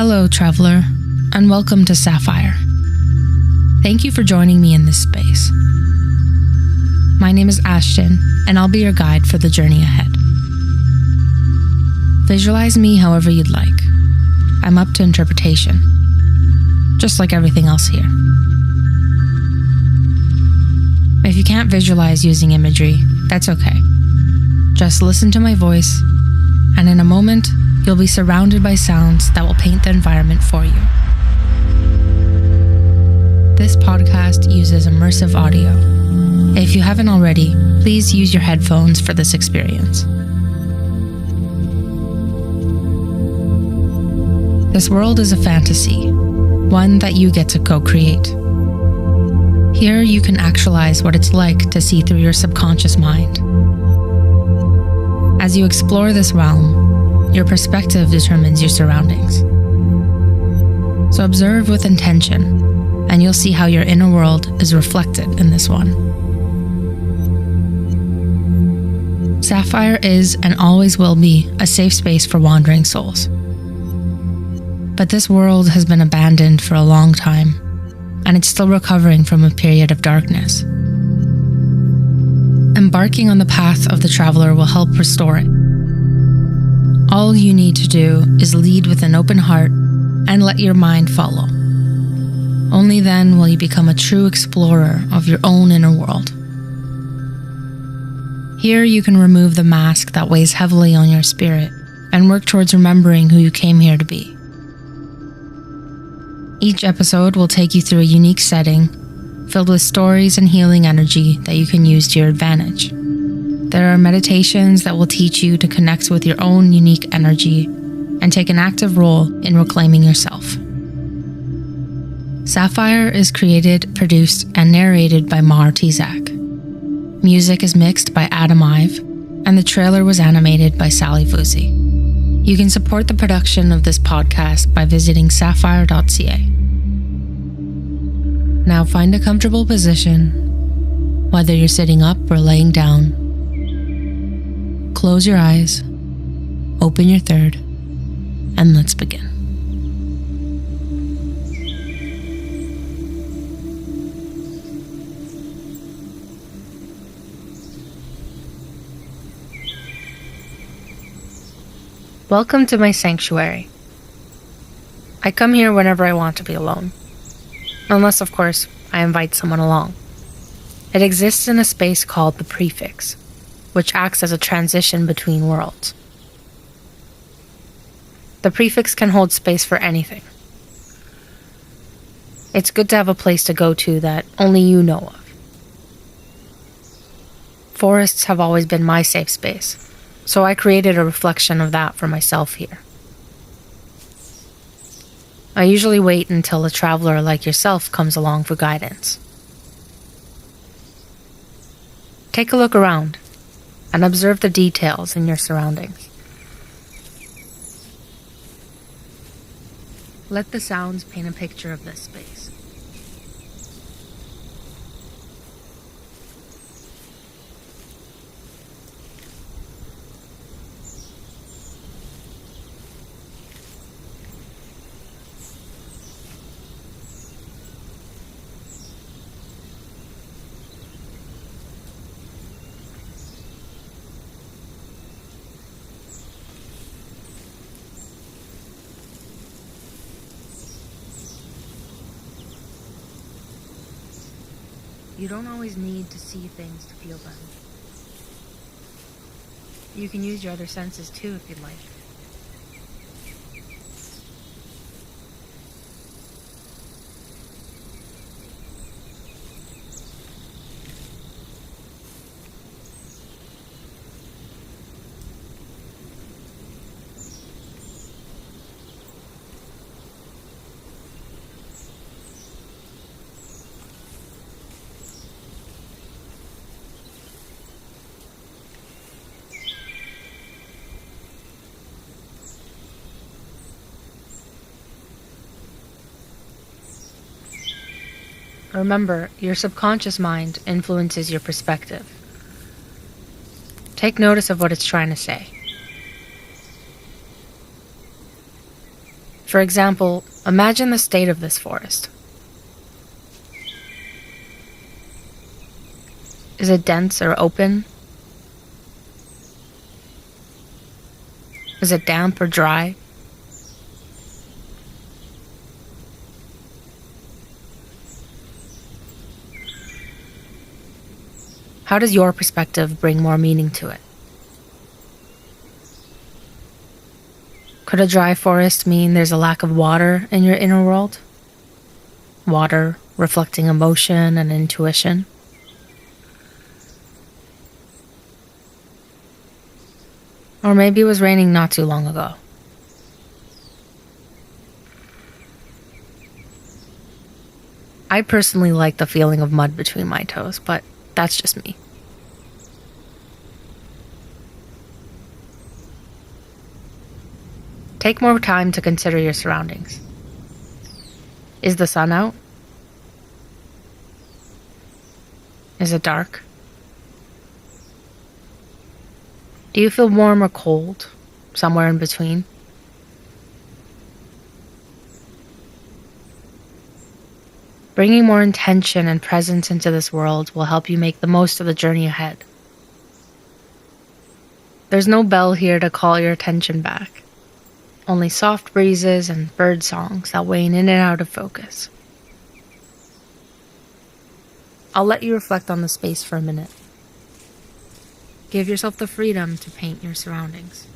Hello, traveler, and welcome to Safyre. Thank you for joining me in this space. My name is Ashtyn, and I'll be your guide for the journey ahead. Visualize me however you'd like. I'm up to interpretation, just like everything else here. If you can't visualize using imagery, that's okay. Just listen to my voice, and in a moment, you'll be surrounded by sounds that will paint the environment for you. This podcast uses immersive audio. If you haven't already, please use your headphones for this experience. This world is a fantasy, one that you get to co-create. Here you can actualize what it's like to see through your subconscious mind. As you explore this realm, your perspective determines your surroundings. So observe with intention, and you'll see how your inner world is reflected in this one. Safyre is and always will be a safe space for wandering souls. But this world has been abandoned for a long time, and it's still recovering from a period of darkness. Embarking on the path of the traveler will help restore it. All you need to do is lead with an open heart and let your mind follow. Only then will you become a true explorer of your own inner world. Here you can remove the mask that weighs heavily on your spirit and work towards remembering who you came here to be. Each episode will take you through a unique setting, filled with stories and healing energy that you can use to your advantage. There are meditations that will teach you to connect with your own unique energy and take an active role in reclaiming yourself. Safyre is created, produced, and narrated by Mar Tizak. Music is mixed by Adam Ive, and the trailer was animated by Sally Vuzi. You can support the production of this podcast by visiting safyre.ca. Now find a comfortable position, whether you're sitting up or laying down. Close your eyes, open your third, and let's begin. Welcome to my sanctuary. I come here whenever I want to be alone. Unless, of course, I invite someone along. It exists in a space called the Prefix, which acts as a transition between worlds. The Prefix can hold space for anything. It's good to have a place to go to that only you know of. Forests have always been my safe space, so I created a reflection of that for myself here. I usually wait until a traveler like yourself comes along for guidance. Take a look around and observe the details in your surroundings. Let the sounds paint a picture of this space. You don't always need to see things to feel them. You can use your other senses too if you'd like. Remember, your subconscious mind influences your perspective. Take notice of what it's trying to say. For example, imagine the state of this forest. Is it dense or open? Is it damp or dry? How does your perspective bring more meaning to it? Could a dry forest mean there's a lack of water in your inner world? Water reflecting emotion and intuition? Or maybe it was raining not too long ago. I personally like the feeling of mud between my toes, but that's just me. Take more time to consider your surroundings. Is the sun out? Is it dark? Do you feel warm or cold? Somewhere in between? Bringing more intention and presence into this world will help you make the most of the journey ahead. There's no bell here to call your attention back. Only soft breezes and bird songs that wane in and out of focus. I'll let you reflect on the space for a minute. Give yourself the freedom to paint your surroundings.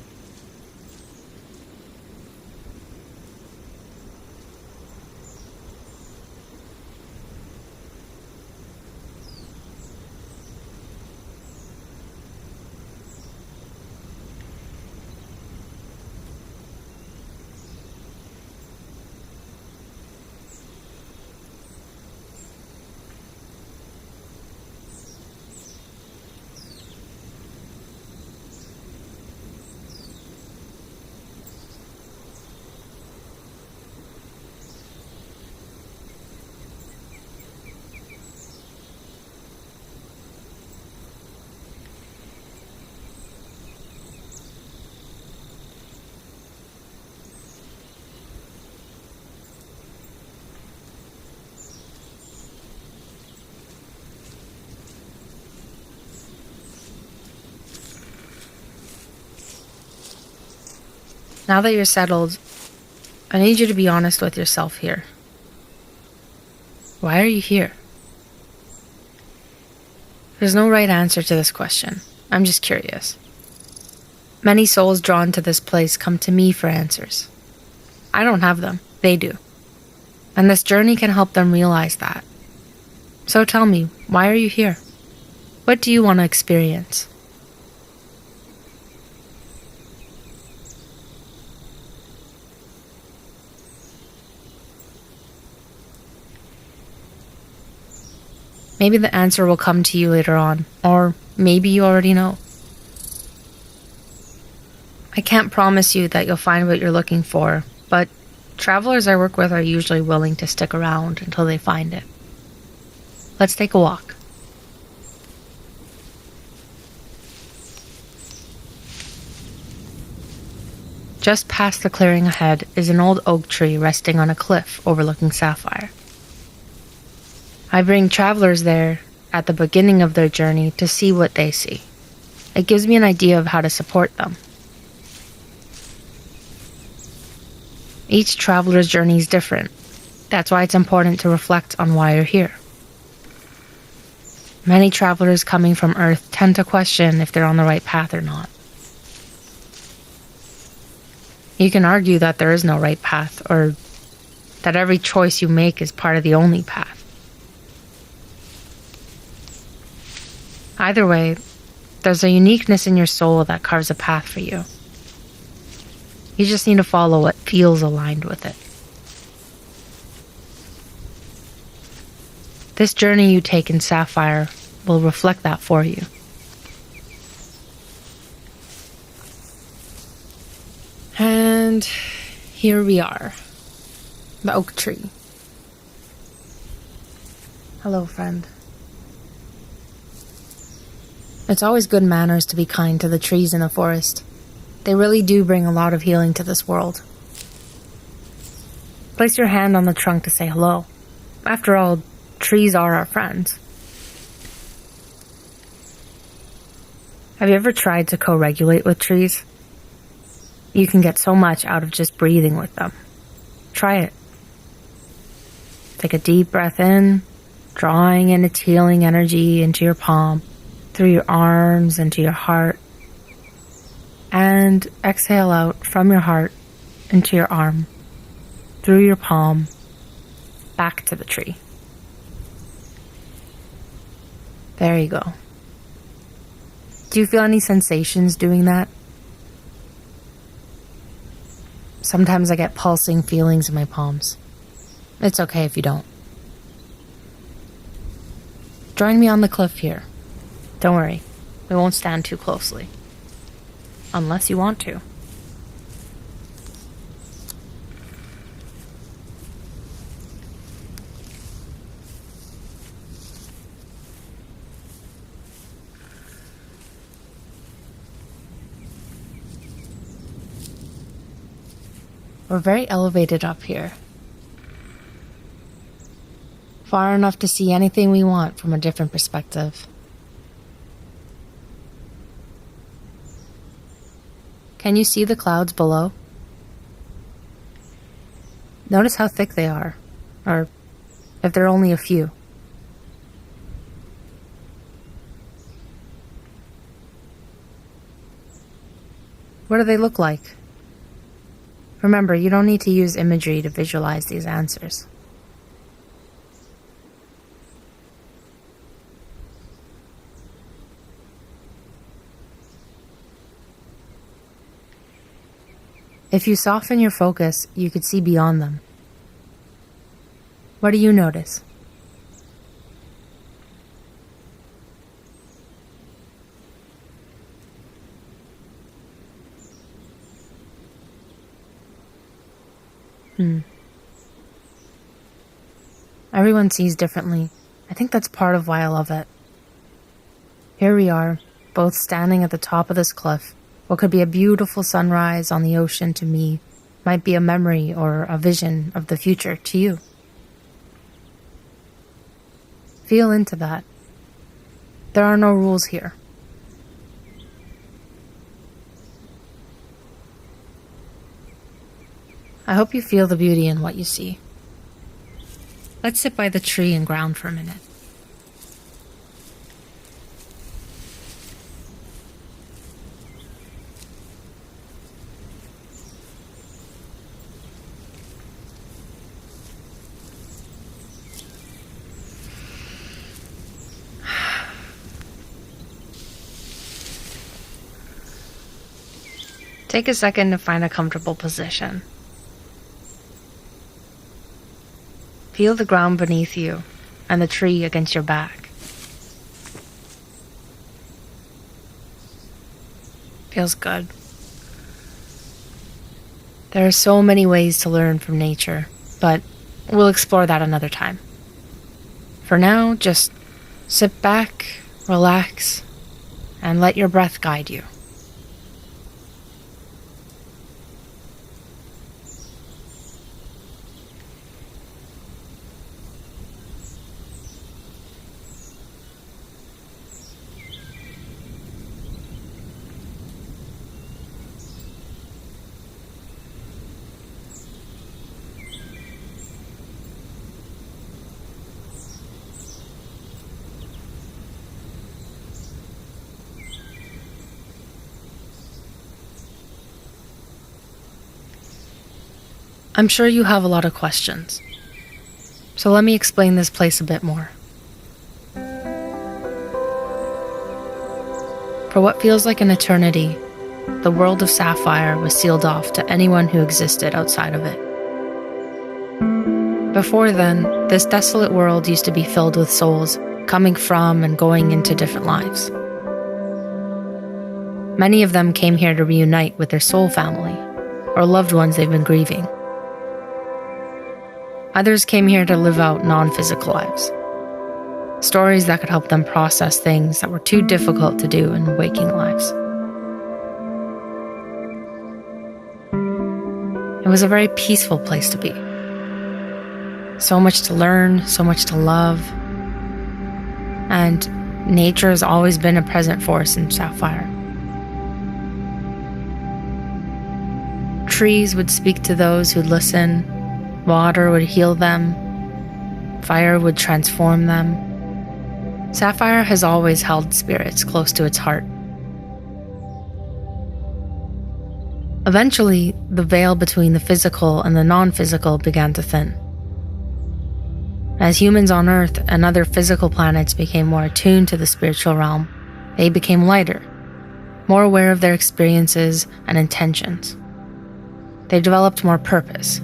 Now that you're settled, I need you to be honest with yourself here. Why are you here? There's no right answer to this question. I'm just curious. Many souls drawn to this place come to me for answers. I don't have them, they do. And this journey can help them realize that. So tell me, why are you here? What do you want to experience? Maybe the answer will come to you later on, or maybe you already know. I can't promise you that you'll find what you're looking for, but travelers I work with are usually willing to stick around until they find it. Let's take a walk. Just past the clearing ahead is an old oak tree resting on a cliff overlooking Safyre. I bring travelers there at the beginning of their journey to see what they see. It gives me an idea of how to support them. Each traveler's journey is different. That's why it's important to reflect on why you're here. Many travelers coming from Earth tend to question if they're on the right path or not. You can argue that there is no right path, or that every choice you make is part of the only path. Either way, there's a uniqueness in your soul that carves a path for you. You just need to follow what feels aligned with it. This journey you take in Safyre will reflect that for you. And here we are, the oak tree. Hello, friend. It's always good manners to be kind to the trees in the forest. They really do bring a lot of healing to this world. Place your hand on the trunk to say hello. After all, trees are our friends. Have you ever tried to co-regulate with trees? You can get so much out of just breathing with them. Try it. Take a deep breath in, drawing in its healing energy into your palm, through your arms, into your heart. And exhale out from your heart into your arm, through your palm, back to the tree. There you go. Do you feel any sensations doing that? Sometimes I get pulsing feelings in my palms. It's okay if you don't. Join me on the cliff here. Don't worry, we won't stand too closely. Unless you want to. We're very elevated up here. Far enough to see anything we want from a different perspective. Can you see the clouds below? Notice how thick they are, or if there are only a few. What do they look like? Remember, you don't need to use imagery to visualize these answers. If you soften your focus, you could see beyond them. What do you notice? Everyone sees differently. I think that's part of why I love it. Here we are, both standing at the top of this cliff. What could be a beautiful sunrise on the ocean to me might be a memory or a vision of the future to you. Feel into that. There are no rules here. I hope you feel the beauty in what you see. Let's sit by the tree and ground for a minute. Take a second to find a comfortable position. Feel the ground beneath you and the tree against your back. Feels good. There are so many ways to learn from nature, but we'll explore that another time. For now, just sit back, relax, and let your breath guide you. I'm sure you have a lot of questions, so let me explain this place a bit more. For what feels like an eternity, the world of Safyre was sealed off to anyone who existed outside of it. Before then, this desolate world used to be filled with souls coming from and going into different lives. Many of them came here to reunite with their soul family or loved ones they've been grieving. Others came here to live out non-physical lives. Stories that could help them process things that were too difficult to do in waking lives. It was a very peaceful place to be. So much to learn, so much to love. And nature has always been a present force in Safyre. Trees would speak to those who'd listen. Water would heal them. Fire would transform them. Safyre has always held spirits close to its heart. Eventually, the veil between the physical and the non-physical began to thin. As humans on Earth and other physical planets became more attuned to the spiritual realm, they became lighter, more aware of their experiences and intentions. They developed more purpose.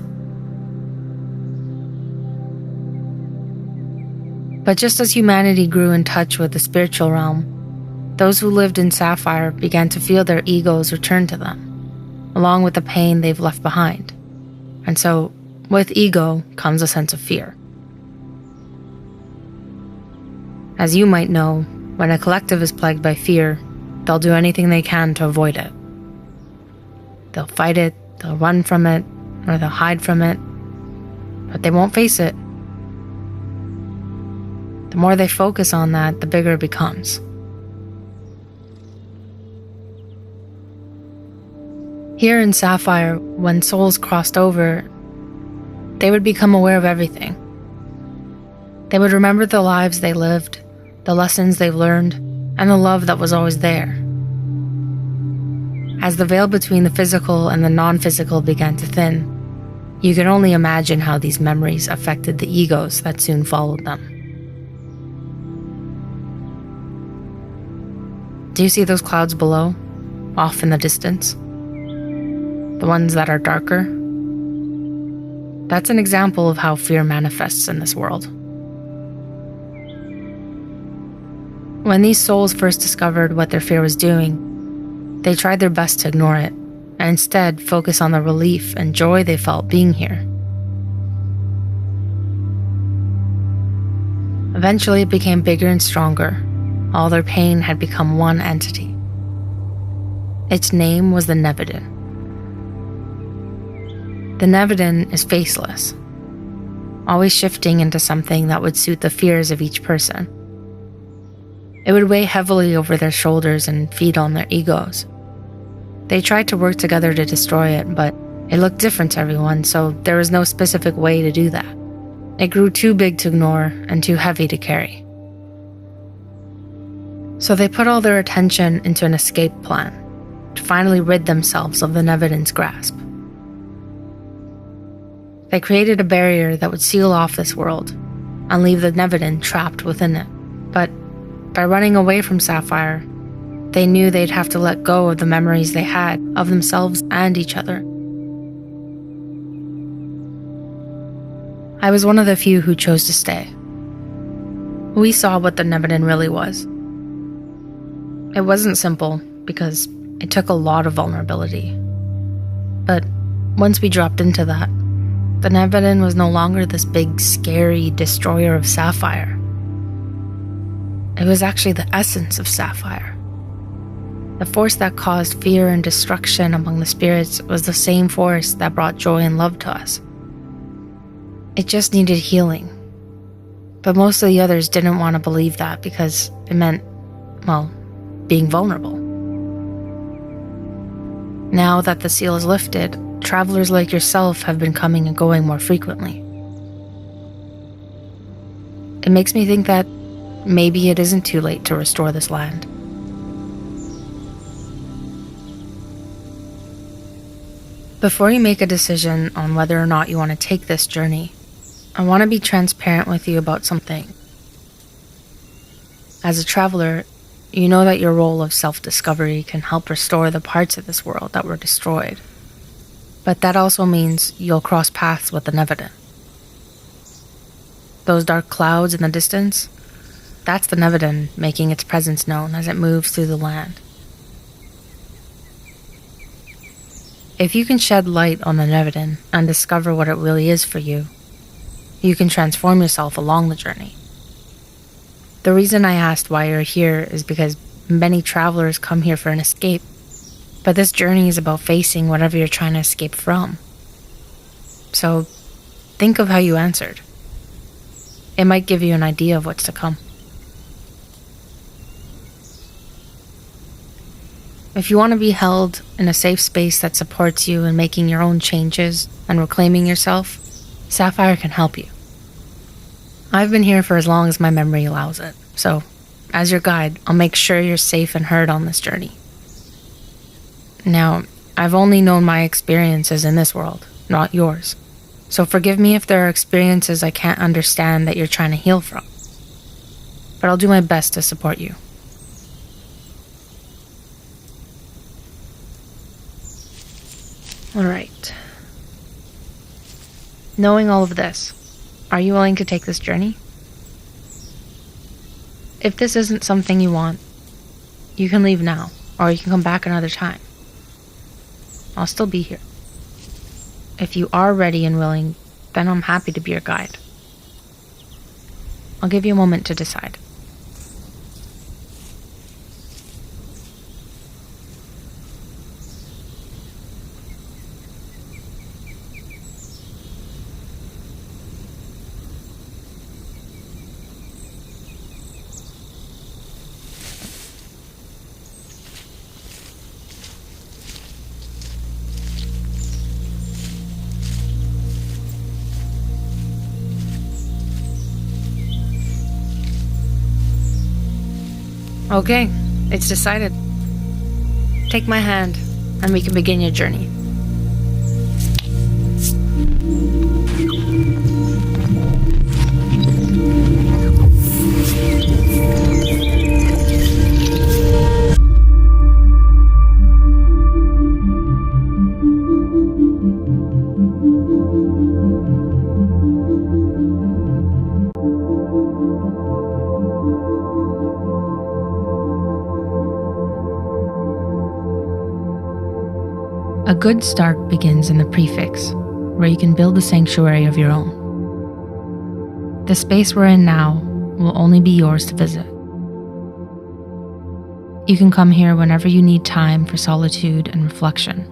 But just as humanity grew in touch with the spiritual realm, those who lived in Safyre began to feel their egos return to them, along with the pain they've left behind. And so, with ego comes a sense of fear. As you might know, when a collective is plagued by fear, they'll do anything they can to avoid it. They'll fight it, they'll run from it, or they'll hide from it, but they won't face it. The more they focus on that, the bigger it becomes. Here in Safyre, when souls crossed over, they would become aware of everything. They would remember the lives they lived, the lessons they've learned, and the love that was always there. As the veil between the physical and the non-physical began to thin, you can only imagine how these memories affected the egos that soon followed them. Do you see those clouds below, off in the distance? The ones that are darker? That's an example of how fear manifests in this world. When these souls first discovered what their fear was doing, they tried their best to ignore it, and instead focus on the relief and joy they felt being here. Eventually it became bigger and stronger. All their pain had become one entity. Its name was the Neviden. The Neviden is faceless, always shifting into something that would suit the fears of each person. It would weigh heavily over their shoulders and feed on their egos. They tried to work together to destroy it, but it looked different to everyone, so there was no specific way to do that. It grew too big to ignore and too heavy to carry. So they put all their attention into an escape plan to finally rid themselves of the Neviden's grasp. They created a barrier that would seal off this world and leave the Neviden trapped within it. But by running away from Safyre, they knew they'd have to let go of the memories they had of themselves and each other. I was one of the few who chose to stay. We saw what the Neviden really was. It wasn't simple because it took a lot of vulnerability. But once we dropped into that, the Neviden was no longer this big, scary destroyer of Safyre. It was actually the essence of Safyre. The force that caused fear and destruction among the spirits was the same force that brought joy and love to us. It just needed healing. But most of the others didn't want to believe that because it meant, well, being vulnerable. Now that the seal is lifted, travelers like yourself have been coming and going more frequently. It makes me think that maybe it isn't too late to restore this land. Before you make a decision on whether or not you want to take this journey, I want to be transparent with you about something. As a traveler, you know that your role of self-discovery can help restore the parts of this world that were destroyed. But that also means you'll cross paths with the Neviden. Those dark clouds in the distance, that's the Neviden making its presence known as it moves through the land. If you can shed light on the Neviden and discover what it really is for you, you can transform yourself along the journey. The reason I asked why you're here is because many travelers come here for an escape, but this journey is about facing whatever you're trying to escape from. So think of how you answered. It might give you an idea of what's to come. If you want to be held in a safe space that supports you in making your own changes and reclaiming yourself, Safyre can help you. I've been here for as long as my memory allows it, so as your guide, I'll make sure you're safe and heard on this journey. Now, I've only known my experiences in this world, not yours, so forgive me if there are experiences I can't understand that you're trying to heal from. But I'll do my best to support you. Alright. Knowing all of this, are you willing to take this journey? If this isn't something you want, you can leave now, or you can come back another time. I'll still be here. If you are ready and willing, then I'm happy to be your guide. I'll give you a moment to decide. Okay, it's decided. Take my hand, and we can begin your journey. A good start begins in the Prefix, where you can build a sanctuary of your own. The space we're in now will only be yours to visit. You can come here whenever you need time for solitude and reflection,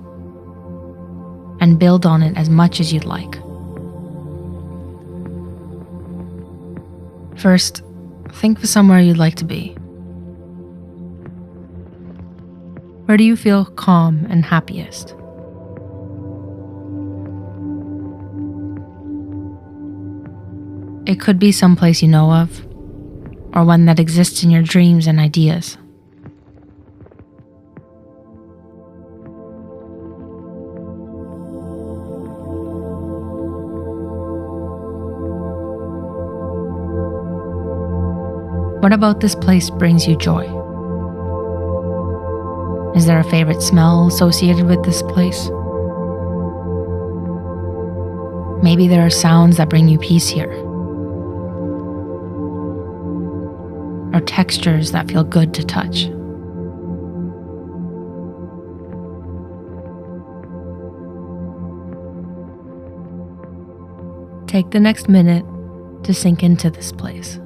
and build on it as much as you'd like. First, think of somewhere you'd like to be. Where do you feel calm and happiest? It could be someplace you know of, or one that exists in your dreams and ideas. What about this place brings you joy? Is there a favorite smell associated with this place? Maybe there are sounds that bring you peace here, or textures that feel good to touch. Take the next minute to sink into this place.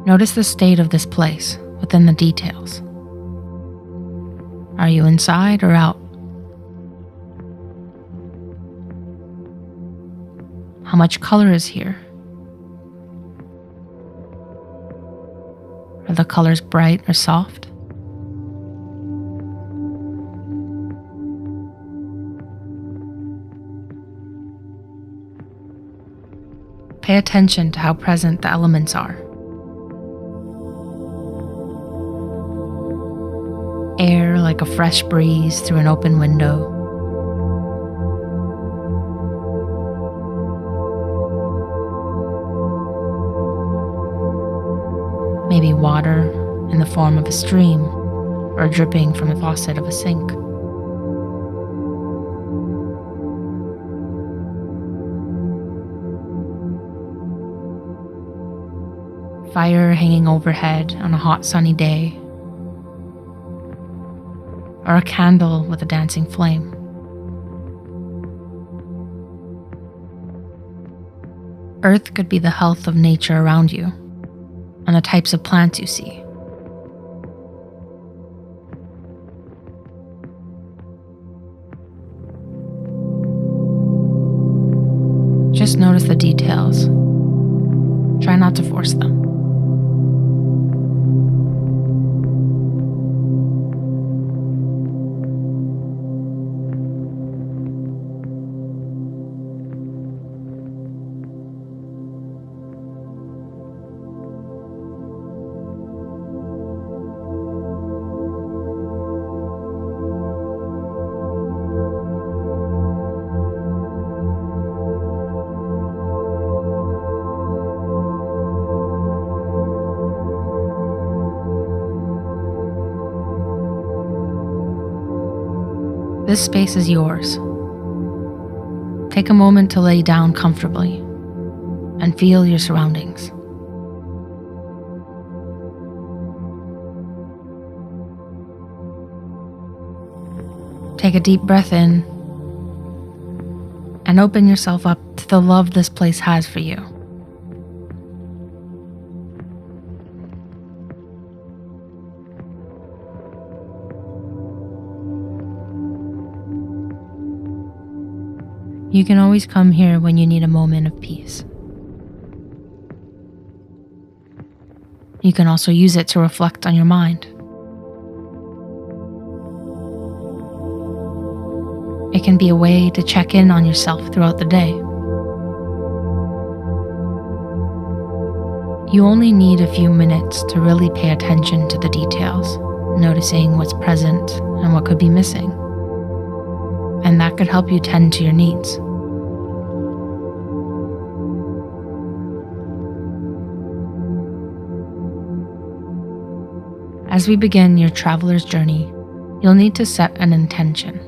Notice the state of this place within the details. Are you inside or out? How much color is here? Are the colors bright or soft? Pay attention to how present the elements are. Air like a fresh breeze through an open window. Maybe water in the form of a stream or dripping from the faucet of a sink. Fire hanging overhead on a hot sunny day, or a candle with a dancing flame. Earth could be the health of nature around you, and the types of plants you see. Just notice the details. Try not to force them. This space is yours. Take a moment to lay down comfortably and feel your surroundings. Take a deep breath in and open yourself up to the love this place has for you. You can always come here when you need a moment of peace. You can also use it to reflect on your mind. It can be a way to check in on yourself throughout the day. You only need a few minutes to really pay attention to the details, noticing what's present and what could be missing. And that could help you tend to your needs. As we begin your traveler's journey, you'll need to set an intention.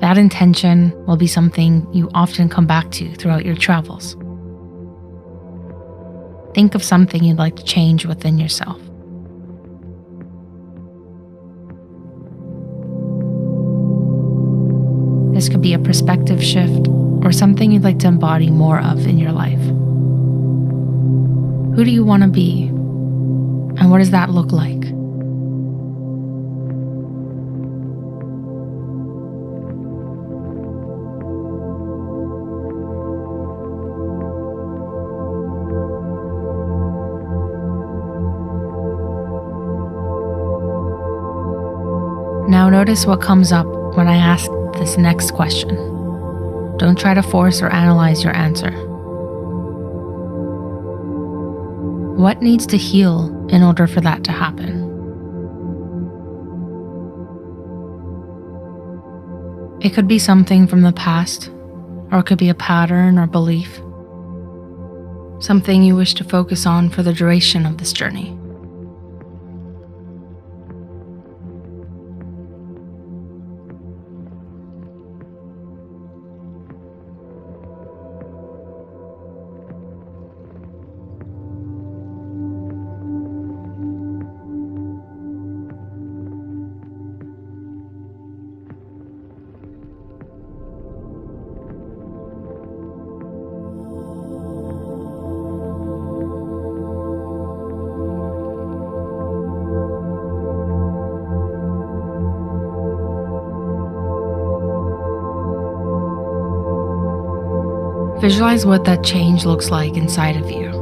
That intention will be something you often come back to throughout your travels. Think of something you'd like to change within yourself. This could be a perspective shift or something you'd like to embody more of in your life. Who do you want to be? And what does that look like? Now notice what comes up when I ask this next question. Don't try to force or analyze your answer. What needs to heal in order for that to happen? It could be something from the past, or it could be a pattern or belief. Something you wish to focus on for the duration of this journey. Visualize what that change looks like inside of you.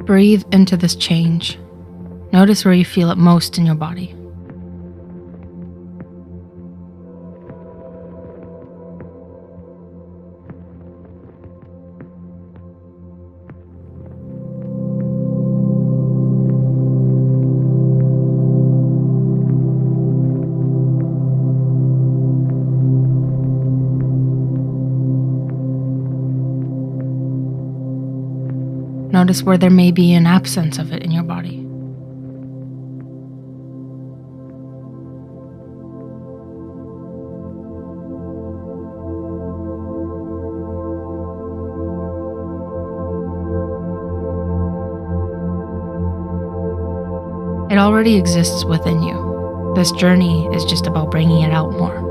Breathe into this change. Notice where you feel it most in your body. Notice where there may be an absence of it in your body. It already exists within you. This journey is just about bringing it out more.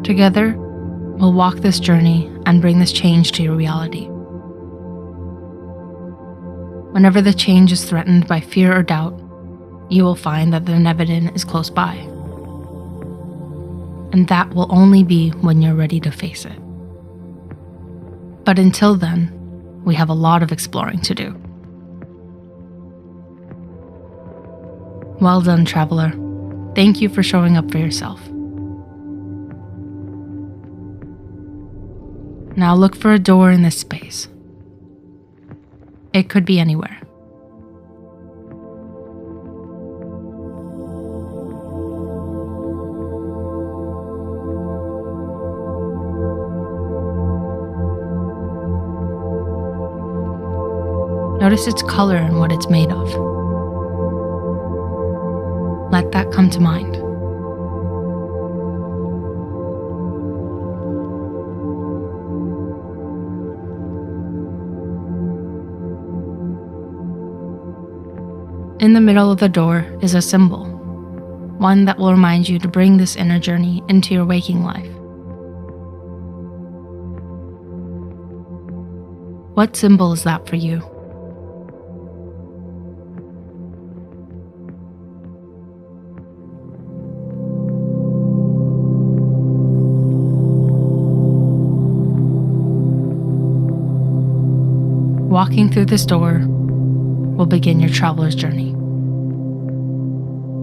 Together, we'll walk this journey and bring this change to your reality. Whenever the change is threatened by fear or doubt, you will find that the Neviden is close by. And that will only be when you're ready to face it. But until then, we have a lot of exploring to do. Well done, traveler. Thank you for showing up for yourself. Now look for a door in this space. It could be anywhere. Notice its color and what it's made of. Let that come to mind. In the middle of the door is a symbol, one that will remind you to bring this inner journey into your waking life. What symbol is that for you? Walking through this door will begin your traveler's journey.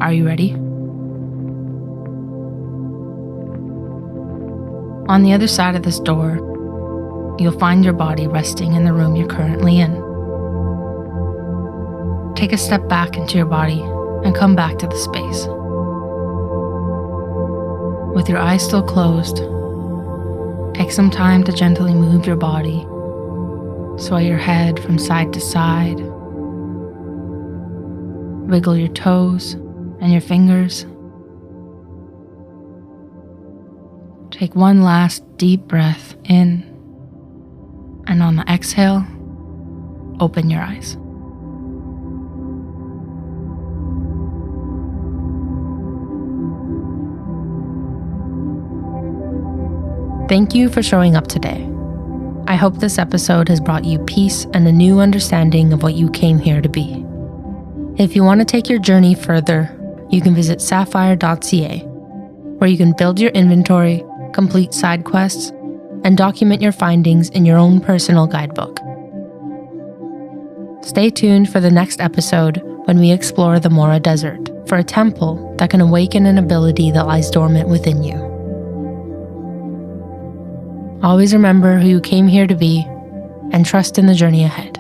Are you ready? On the other side of this door, you'll find your body resting in the room you're currently in. Take a step back into your body and come back to the space. With your eyes still closed, take some time to gently move your body. Sway your head from side to side. Wiggle your toes and your fingers. Take one last deep breath in, and on the exhale, open your eyes. Thank you for showing up today. I hope this episode has brought you peace and a new understanding of what you came here to be. If you want to take your journey further, you can visit Safyre.ca, where you can build your inventory, complete side quests, and document your findings in your own personal guidebook. Stay tuned for the next episode when we explore the Mora Desert for a temple that can awaken an ability that lies dormant within you. Always remember who you came here to be and trust in the journey ahead.